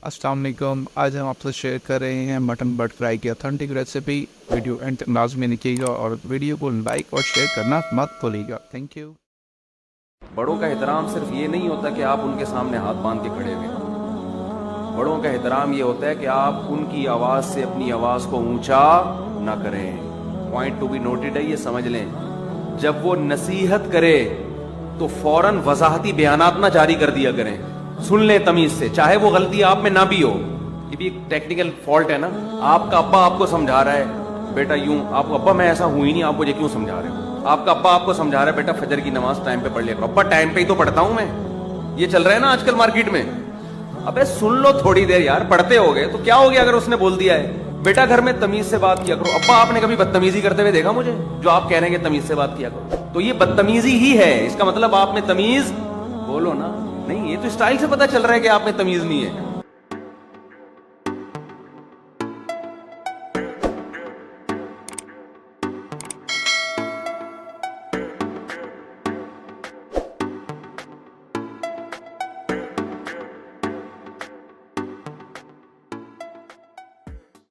अस्सलाम वालेकुम। आज हम आपसे शेयर कर रहे हैं मटन बट फ्राई की ऑथेंटिक रेसिपी। वीडियो एंड तक लाजमी देखिएगा और वीडियो को लाइक और शेयर करना मत भूलिएगा। Thank you. बड़ों का एहतराम सिर्फ ये नहीं होता कि आप उनके सामने हाथ बांध के खड़े हुए। बड़ों का एहतराम ये होता है कि आप उनकी आवाज से अपनी आवाज को ऊंचा ना करें। पॉइंट टू बी नोटेड है, ये समझ लें। जब वो नसीहत करे तो फौरन वजाहती बयानात ना जारी कर दिया करें। सुन ले तमीज से, चाहे वो गलती आप में ना भी हो। ये भी एक टेक्निकल फॉल्ट है ना। आपका अब्बा आपको समझा रहा है बेटा यूं, आपको अब्बा मैं ऐसा हूं ही नहीं, आप मुझे क्यों समझा रहे हो। आपका अब्बा आपको समझा रहा है बेटा फजर की नमाज टाइम पे पढ़ लिया करो। अब्बा टाइम पे ही तो पढ़ता हूं मैं। ये चल रहा है ना आजकल मार्केट में। अबे सुन लो थोड़ी देर यार, पढ़ते हो गए तो क्या हो गया अगर उसने बोल दिया है बेटा घर में तमीज से बात किया करो। अब्बा आपने कभी बदतमीजी करते हुए देखा मुझे? जो आप कह रहे हैं तमीज से बात किया करो, तो ये बदतमीजी ही है। इसका मतलब आप में तमीज बोलो ना। नहीं, ये तो स्टाइल से पता चल रहा है कि आप में तमीज नहीं है।